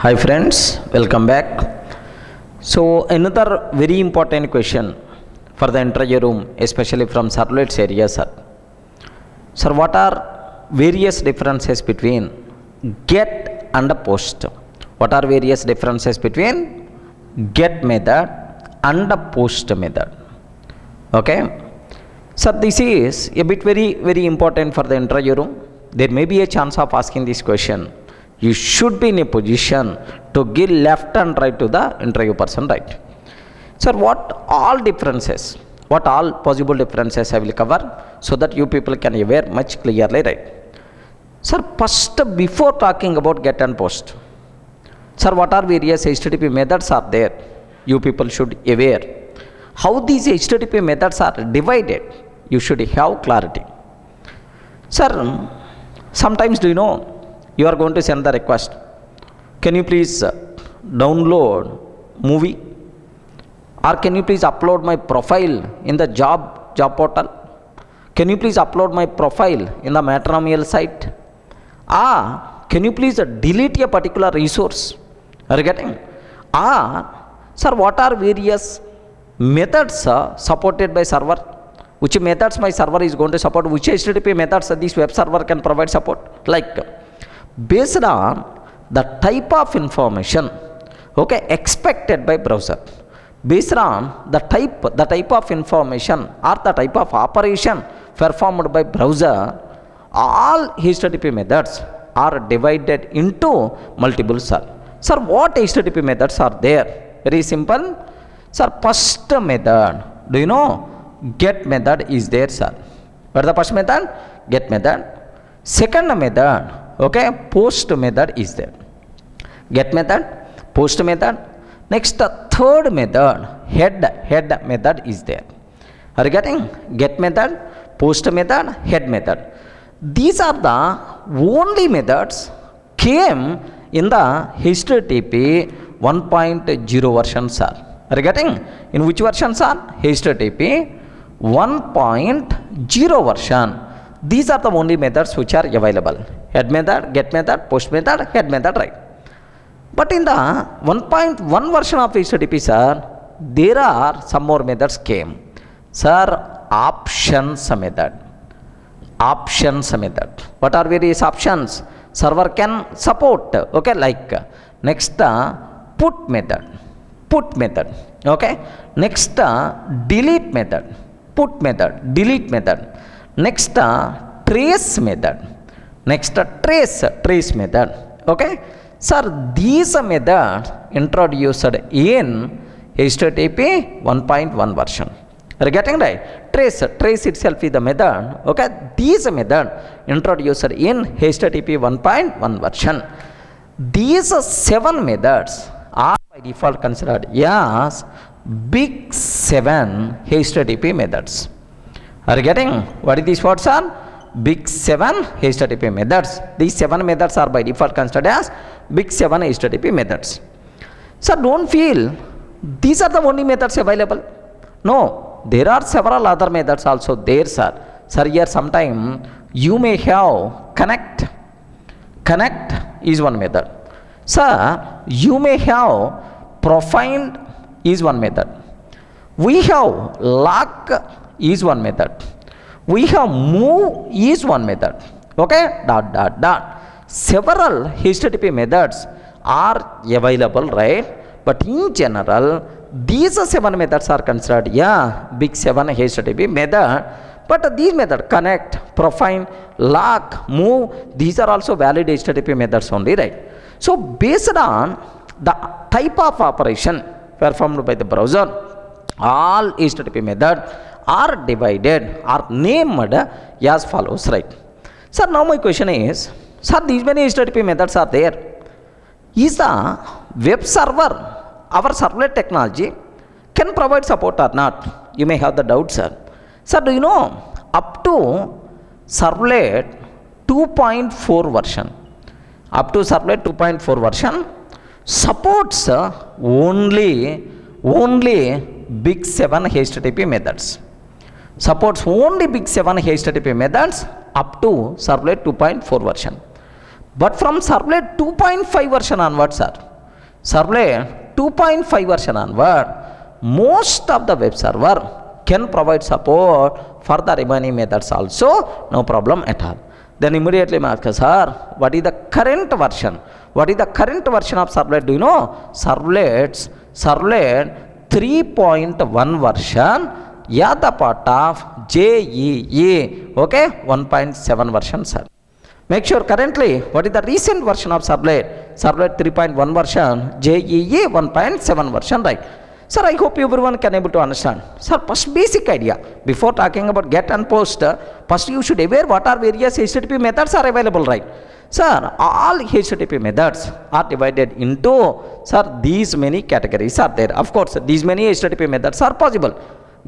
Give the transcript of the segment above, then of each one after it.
Hi friends, welcome back. So another very important question for the interview room, especially from servlets area, sir. Sir, what are various differences between get and post? What are various differences between get method and post method? Okay. Sir, this is a bit very important for the interview room. There may be a chance of asking this question. You should be in a position to give left and right to the interview person, right? Sir, what all differences, what all possible differences I will cover so that you people can aware much clearly, right? Sir, first before talking about get and post, sir, what are various HTTP methods are there? You people should aware. How these HTTP methods are divided, you should have clarity. Sir, sometimes do you know, you are going to send the request, can you please download movie, or can you please upload my profile in the job portal, can you please upload my profile in the matrimonial site, can you please delete a particular resource, are you getting? Sir, what are various methods supported by server, which methods my server is going to support, which HTTP methods this web server can provide support, like based on the type of information, okay, expected by browser, based on the type of information or the type of operation performed by browser, all HTTP methods are divided into multiple, sir. Sir, what HTTP methods are there? Very simple, sir. First method, do you know, get method is there, sir. What is the first method? Get method. Second method, okay, post method is there. Get method, post method. Next, third method, head method is there. Are you getting? Get method, post method, head method. These are the only methods came in the HTTP 1.0 version, sir. Are you getting? In which version, sir? HTTP 1.0 version. These are the only methods which are available. Head method, get method, post method, head method, right? But in the 1.1 version of HTTP, sir, there are some more methods came. Sir, options method. Options method. What are various options? Server can support, okay, like next put method. Put method, okay. Next delete method. Put method, delete method. Next trace method. Next trace method, okay. Sir, these methods introduced in HTTP 1.1 version. Are you getting right? Trace itself is the method, okay. These method introduced in HTTP 1.1 version. These 7 methods are by default considered as big 7 HTTP methods. Are you getting? What is these words are? Big 7 HTTP methods. These 7 methods are by default considered as big 7 HTTP methods. Sir, don't feel these are the only methods available. No, there are several other methods also there, sir. Sir, here sometime you may have connect. Connect is one method. Sir, you may have profile is one method. We have lock is one method. We have move is one method. Okay? Several HTTP methods are available, right? But in general, these 7 methods are considered big 7 HTTP method. But these methods, connect, profile, lock, move, these are also valid HTTP methods only, right? So based on the type of operation performed by the browser, all HTTP methods are divided, are named as follows, right? Sir, now my question is, sir, these many HTTP methods are there. Is the web server, our servlet technology, can provide support or not? You may have the doubt, sir. Sir, do you know, up to servlet 2.4 version, up to servlet 2.4 version, supports only big 7 HTTP methods. Supports only big 7 HTTP methods up to servlet 2.4 version. But from servlet 2.5 version onwards, sir, Servlet 2.5 version onward, most of the web server can provide support for the remaining methods also, no problem at all. Then immediately I ask, sir, what is the current version? What is the current version of Servlet? Do you know? Servlet 3.1 version, yeah, the part of JEE, okay, 1.7 version, sir. Make sure currently, what is the recent version of Servlet? Servlet 3.1 version, JEE 1.7 version, right? Sir, I hope everyone can able to understand. Sir, first basic idea, before talking about get and post, first you should aware what are various HTTP methods are available, right? Sir, all HTTP methods are divided into, sir, these many categories are there. Of course, these many HTTP methods are possible.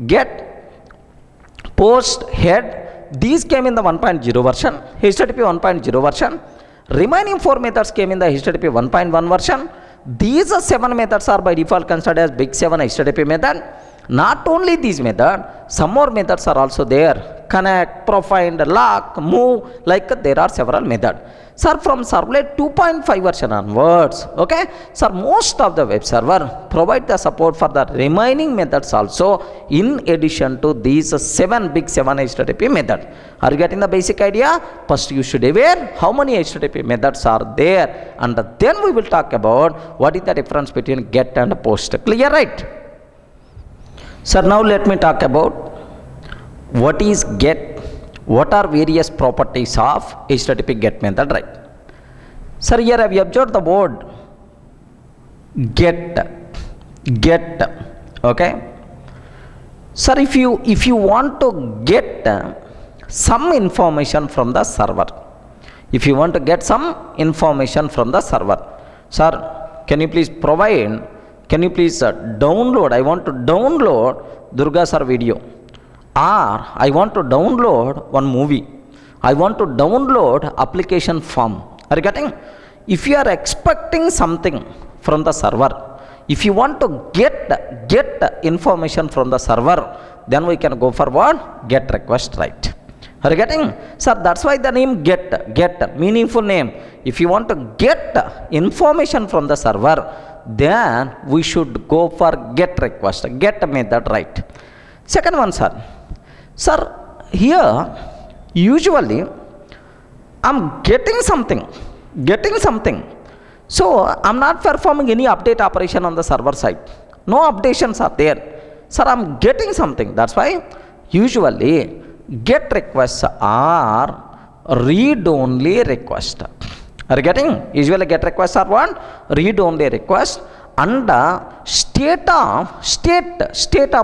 Get, post, head, these came in the 1.0 version, HTTP 1.0 version. Remaining 4 methods came in the HTTP 1.1 version. These 7 methods are by default considered as big 7 HTTP method. Not only these methods, some more methods are also there. Connect, profile, lock, move, like there are several methods. Sir, from Servlet 2.5 version onwards, okay, sir, most of the web server provide the support for the remaining methods also, in addition to these 7 big 7 HTTP methods. Are you getting the basic idea? First you should aware how many HTTP methods are there, and then we will talk about what is the difference between get and post. Clear, right? Sir, now let me talk about what is get, what are various properties of HTTP get method, right? Sir, here have you observed the word get, okay? Sir, if you want to get some information from the server, if you want to get some information from the server, sir, can you please provide, can you please download, I want to download Durga sir video, or I want to download one movie, I want to download application form. Are you getting? If you are expecting something from the server, if you want to get information from the server, then we can go for what? Get request, right? Are you getting? Sir, that's why the name get, meaningful name. If you want to get information from the server, then we should go for get request, get method, right? Second one, sir. Sir, here usually I'm getting something. So I'm not performing any update operation on the server side. No updations are there. Sir, I'm getting something. That's why usually get requests are read-only request. Are you getting? Usually get requests are what? Read-only request. And the state of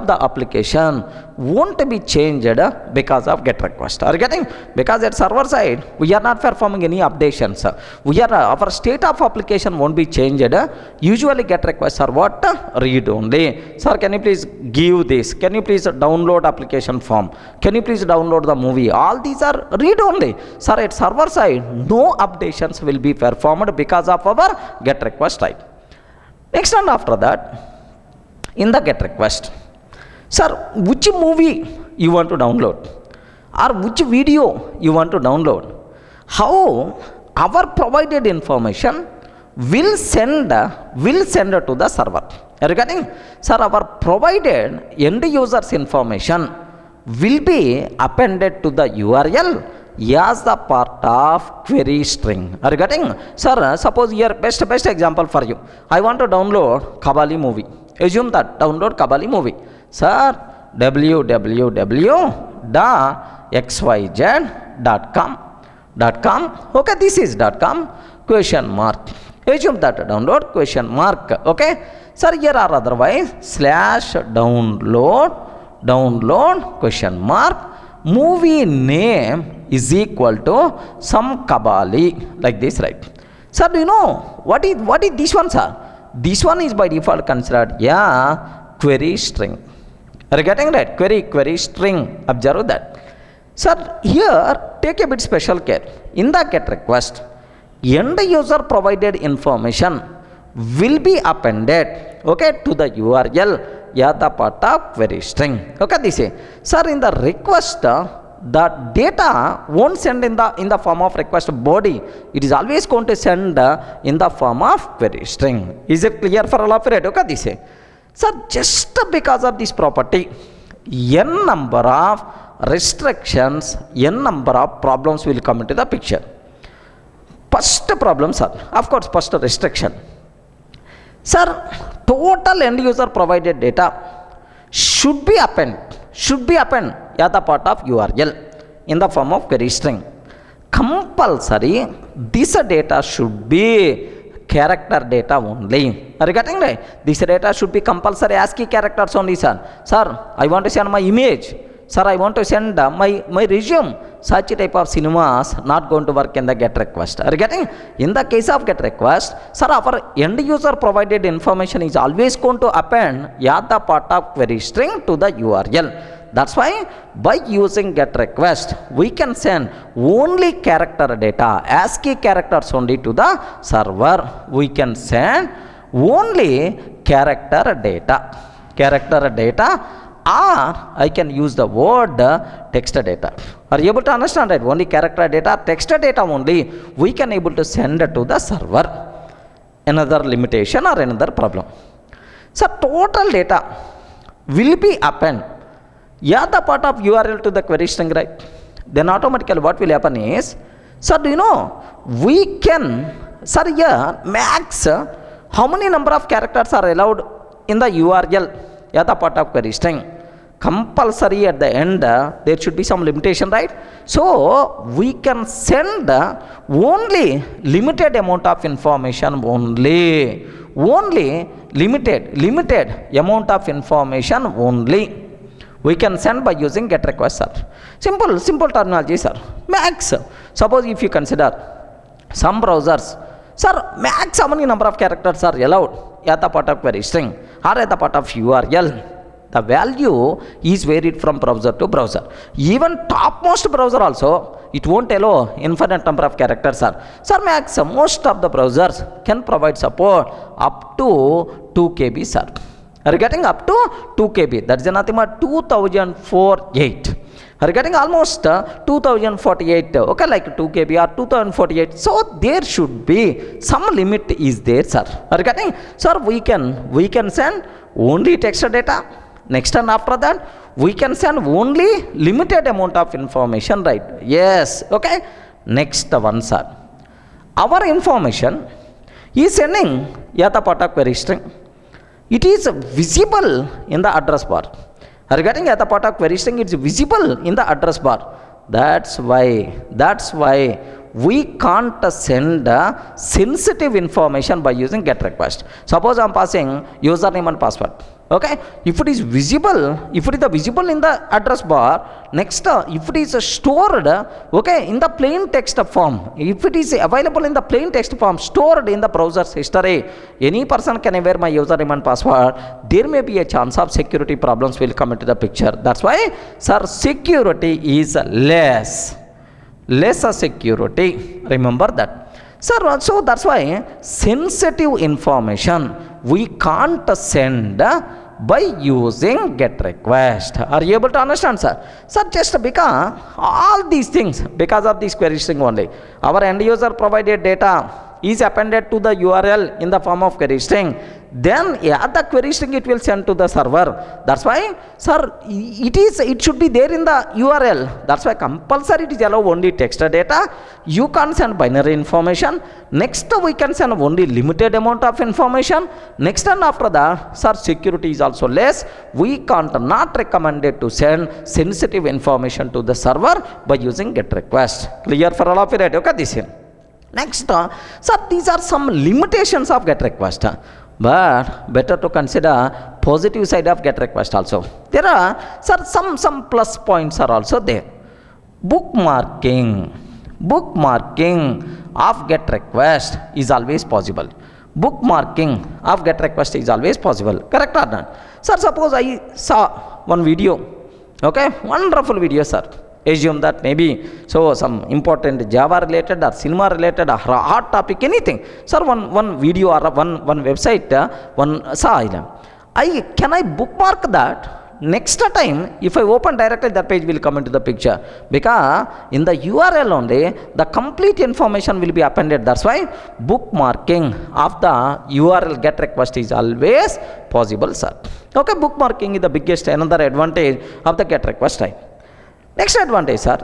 the application won't be changed because of get request. Are you getting? Because at server side we are not performing any updations. Our state of application won't be changed. Usually get requests are what? Read only. Sir, can you please give this? Can you please download application form? Can you please download the movie? All these are read only. Sir, at server side no updations will be performed because of our get request, right? Next, and after that, in the get request, sir, which movie you want to download, or which video you want to download, how our provided information will send to the server. Are you getting? Sir, our provided end users information will be appended to the URL as the part of query string. Are you getting? Sir, suppose here best example for you. I want to download Kabali movie. Assume that download Kabali movie. Sir, www.xyz.com. Okay, this is .com, question mark. Assume that download question mark. Okay. Sir, here are otherwise /download question mark. Movie name is equal to some Kabali, like this, right? Sir, do you know what is this one, sir? This one is by default considered query string. Are you getting that? Query string. Observe that. Sir, here take a bit special care. In the get request, end user provided information will be appended, okay, to the URL, the part of query string. Okay, this is. Sir, in the request, the data won't send in the form of request body. It is always going to send in the form of query string. Is it clear for all of you? Okay, this is. So just because of this property, n number of restrictions, n number of problems will come into the picture. First problem, sir, of course, first restriction. Sir, total end user provided data should be append at the part of URL in the form of query string. Compulsory, this data should be character data only. Are you getting right? This data should be compulsory ASCII characters only, sir. Sir, I want to send my image. Sir, I want to send my resume. Such type of cinemas not going to work in the GET request. Are you getting? In the case of GET request, sir, our end user provided information is always going to append at the part of query string to the URL. That's why by using GET request, we can send only character data, ASCII characters only to the server. We can send only character data, or I can use the word text data. Are you able to understand that? Only character data, text data only we can able to send to the server. Another limitation or another problem. So total data will be append the part of URL to the query string, right? Then automatically what will happen is, sir, do you know, we can, sir, here max how many number of characters are allowed in the URL at the part of query string? Compulsory at the end, there should be some limitation, right? So we can send only limited amount of information only limited amount of information only we can send by using GET request, sir. Simple terminology, sir. Max, suppose if you consider some browsers, sir, max how many number of characters are allowed at the part of query string or at the part of URL? The value is varied from browser to browser. Even topmost browser also, it won't allow infinite number of characters, sir. Sir, max, most of the browsers can provide support up to 2 KB, sir. Are you getting up to 2 KB? That is nothing but 2048. Are you getting almost 2048? Okay, like 2 KB or 2048. So there should be some limit is there, sir. Are you getting? Sir, we can send only text data. Next and after that, we can send only limited amount of information, right? Yes. Okay. Next one, sir. Our information is sending at the part of query string. It is visible in the address bar. Are you getting? At the part of query string, it's visible in the address bar. That's why we can't send sensitive information by using GET request. Suppose I'm passing username and password. Okay, if it is visible in the address bar, next if it is stored, okay, in the plain text form, if it is available in the plain text form stored in the browser's history, any person can enter my username and password, there may be a chance of security problems will come into the picture. That's why, sir, security is less security, remember that, sir. So that's why sensitive information we can't send by using GET request. Are you able to understand, sir? Sir, just because all these things, because of this query string only, our end user provided data is appended to the URL in the form of query string, then the query string it will send to the server. That's why, sir, it should be there in the URL. That's why compulsory it is allow only text data. You can't send binary information. Next we can send only limited amount of information. Next and after that, sir, security is also less. We can't not recommended to send sensitive information to the server by using GET request. Clear for all of you, right? Okay, this here. Next, sir, these are some limitations of GET request. But better to consider positive side of GET request also. There are, sir, some plus points are also there. Bookmarking of GET request is always possible. Bookmarking of GET request is always possible. Correct or not? Sir, suppose I saw one video. Okay, wonderful video, sir. Assume that maybe some important Java related or cinema related or hot topic, anything. Sir, one video or one website, can I bookmark that? next time if I open directly, that page will come into the picture, because in the URL only the complete information will be appended. That's why bookmarking of the URL get request is always possible, sir. Okay, bookmarking is the biggest another advantage of the get request type. Next advantage, sir,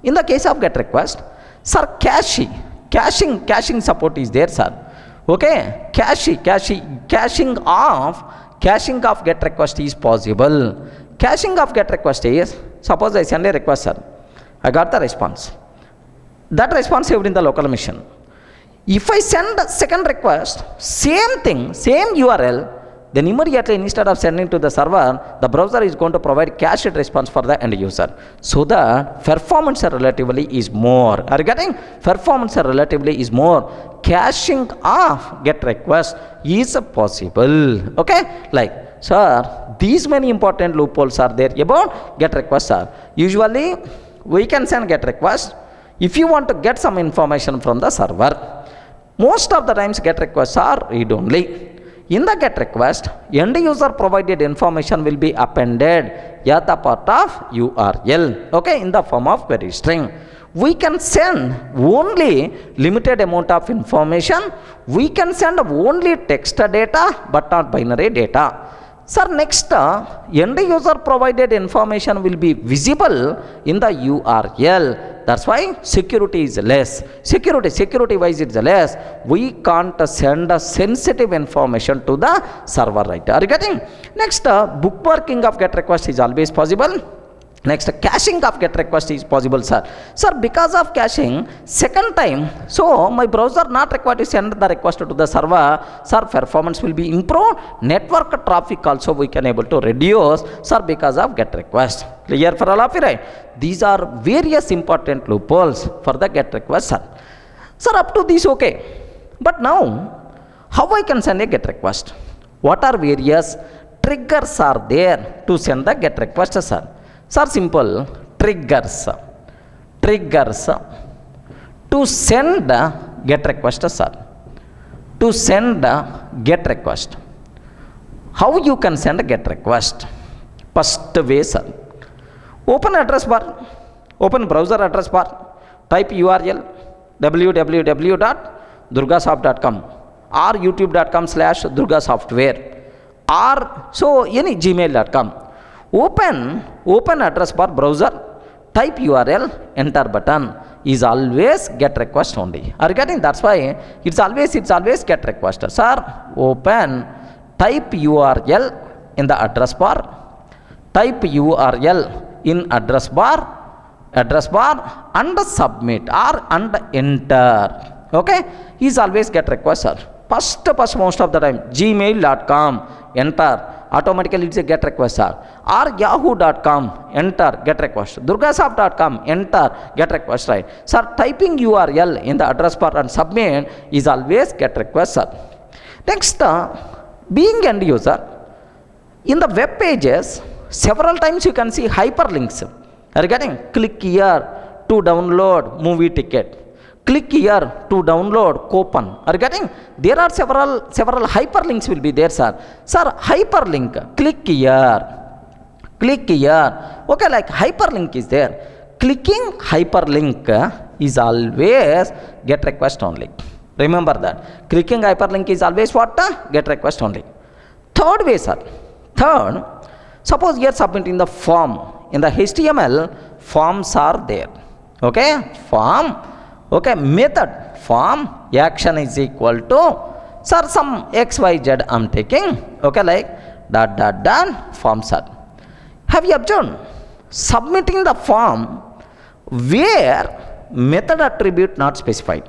in the case of get request, sir, caching support is there, sir. Okay, caching of get request is possible. Caching of get request is, suppose I send a request, sir, I got the response. That response saved in the local machine. If I send a second request, same thing, same URL, then immediately instead of sending to the server, the browser is going to provide cached response for the end user. So the performance relatively is more. Are you getting? Performance relatively is more. Caching of get request is possible. Okay? Like, sir, these many important loopholes are there about get request, sir. Usually, we can send get request if you want to get some information from the server. Most of the times get requests are read only. In the get request, end user provided information will be appended at the part of URL, okay, in the form of query string. We can send only limited amount of information. We can send only text data but not binary data. Sir, next, end user provided information will be visible in the URL. That's why security is less. Security wise it's less. We can't send sensitive information to the server, right? Are you getting? Next, bookmarking of get request is always possible. Next, caching of get request is possible, sir. Sir, because of caching, second time, so my browser not required to send the request to the server. Sir, performance will be improved. Network traffic also we can able to reduce, sir, because of get request. Clear for all of you, right? These are various important loopholes for the get request, sir. Sir, up to this, okay. But now, how I can send a get request? What are various triggers are there to send the get request, sir? Sir, simple triggers to send get request, sir. To send get request. How you can send a get request? First way, sir. Open address bar, open browser address bar, type URL www.durgasoft.com or youtube.com/durgasoftware or so any gmail.com. Open address bar browser, type URL, enter button is always get request only. Are you getting? That's why it's always get request. Sir, open, type URL in the address bar, type URL in address bar and submit or and enter. Okay, is always get request, sir. First most of the time gmail.com, enter, automatically it's a get request, sir. Or yahoo.com, enter, get request. durgasoft.com, enter, get request, right? Sir, typing URL in the address bar and submit is always get request, sir. Next, being end user, in the web pages, several times you can see hyperlinks. Are you getting? Click here to download movie ticket. Click here to download coupon. Are you getting? There are several hyperlinks will be there, sir. Sir, hyperlink. Click here. Okay, like hyperlink is there. Clicking hyperlink is always get request only. Remember that. Clicking hyperlink is always what? Get request only. Third way, sir. Third, suppose you are submitting the form. In the HTML, forms are there. Okay, form. Okay, method, form, action is equal to, sir, some XYZ I'm taking, okay, like dot, form, sir. Have you observed? Submitting the form where method attribute not specified.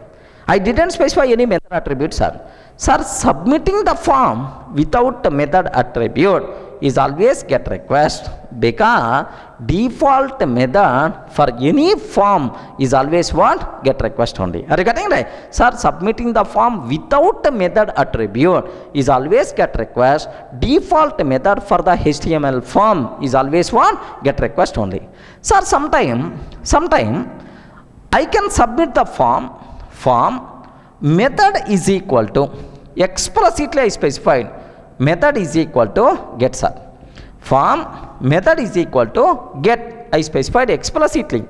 I didn't specify any method attribute, sir. Sir, submitting the form without method attribute is always get request, because default method for any form is always what? Get request only. Are you getting right? Sir, submitting the form without method attribute is always get request. Default method for the HTML form is always what? Get request only. Sir, sometime I can submit the form method is equal to, explicitly I specified, method is equal to get, sir. Form method is equal to get. I specified explicitly,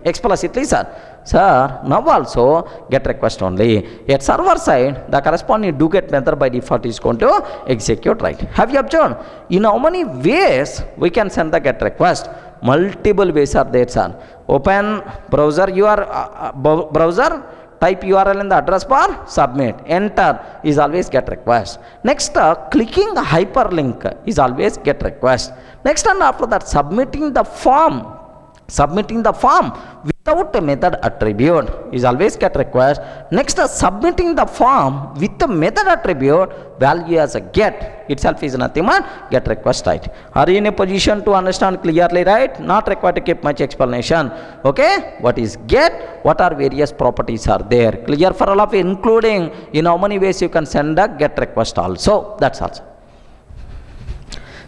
sir, now also get request only. At server side, the corresponding do get method by default is going to execute, right? Have you observed in how many ways we can send the get request? Multiple ways are there, sir. Open browser, browser, type URL in the address bar, submit, enter is always get request. Next, clicking hyperlink is always get request. Next, and after that, submitting the form without a method attribute is always get request. Next, submitting the form with the method attribute value as a get itself is nothing but get request, right? Are you in a position to understand clearly, right? Not required to keep much explanation. Okay, what is get, what are various properties are there, clear for all of you, including in how many ways you can send a get request also. That's also.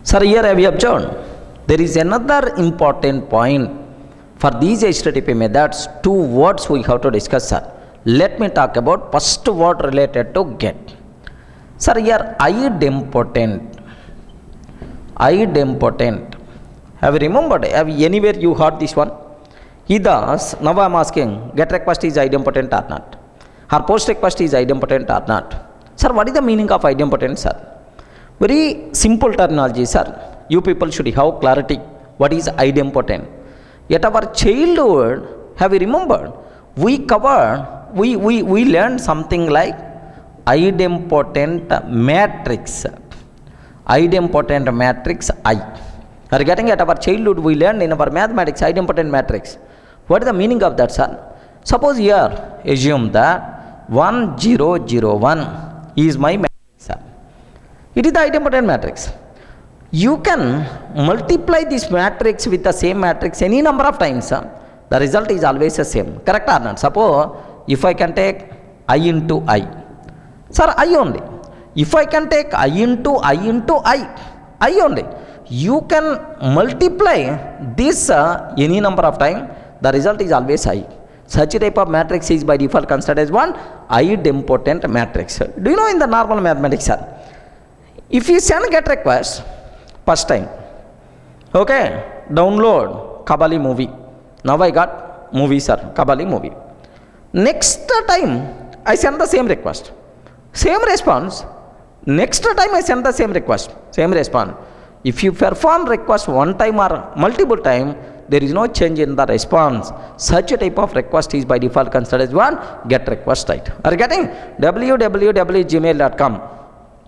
Sir, here have you observed there is another important point. For these HTTP methods, two words we have to discuss, sir. Let me talk about first word related to get. Sir, here idempotent. Have you remembered? Have anywhere you heard this one? Thus, now I am asking, get request is idempotent or not? Or post request is idempotent or not? Sir, what is the meaning of idempotent, sir? Very simple terminology, sir. You people should have clarity. What is idempotent? At our childhood, have you remembered? We learned something like idempotent matrix. Idempotent matrix I. Are you getting? At our childhood, we learned in our mathematics idempotent matrix. What is the meaning of that, sir? Suppose here, assume that 1001 is my matrix, sir. It is the idempotent matrix. You can multiply this matrix with the same matrix any number of times. The result is always the same. Correct or not? Suppose if I can take I into I. Sir, I only. If I can take I into I only. You can multiply this any number of times. The result is always I. Such a type of matrix is by default considered as one idempotent matrix. Do you know in the normal mathematics, sir? If you send get request, first time, okay, download Kabali movie. Now I got movie, sir, Kabali movie. Next time I send the same request, same response. Next time I send the same request, same response. If you perform request one time or multiple time, there is no change in the response. Such a type of request is by default considered as one get request, right? Are you getting? www.gmail.com.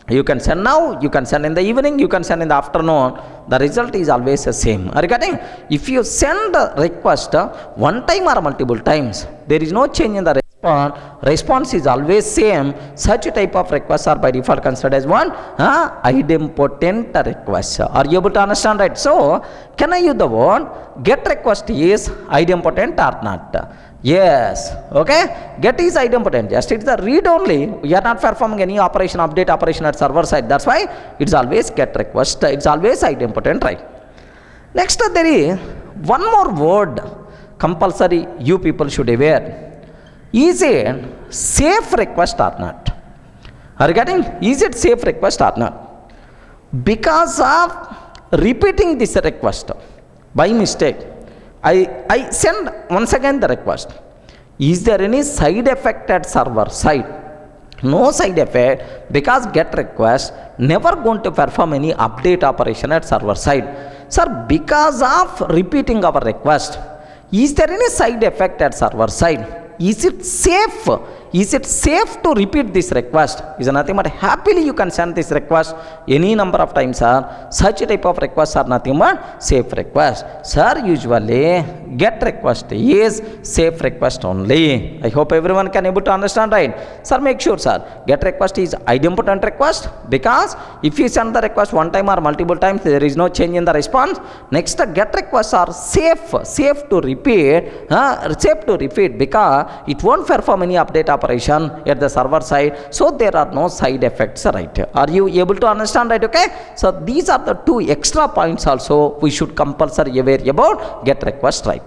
You can send now, you can send in the evening, you can send in the afternoon. The result is always the same. Are you getting? If you send the request one time or multiple times, there is no change in the response. Response is always same. Such a type of requests are by default considered as one idempotent request. Are you able to understand, right? So, can I use the word get request is idempotent or not? Yes. Okay. Get is idempotent. Just it's the read only. We are not performing any operation, update operation at server side. That's why it's always get request. It's always idempotent, right? Next, there is one more word compulsory you people should aware. Is it safe request or not? Are you getting? Is it safe request or not? Because of repeating this request by mistake, I send once again the request. Is there any side effect at server side? No side effect, because get request never going to perform any update operation at server side. Sir, because of repeating our request, is there any side effect at server side? Is it safe? Is it safe to repeat this request? Is nothing but happily you can send this request any number of times, sir. Such a type of requests are nothing but safe request. Sir, usually get request is safe request only. I hope everyone can able to understand, right? Sir, make sure, sir, get request is idempotent request, because if you send the request one time or multiple times, there is no change in the response. Next, get requests are safe to repeat, because it won't perform any update operation at the server side, so there are no side effects, right? Are you able to understand, right? Okay, so these are the two extra points also we should compulsory aware about get request, right?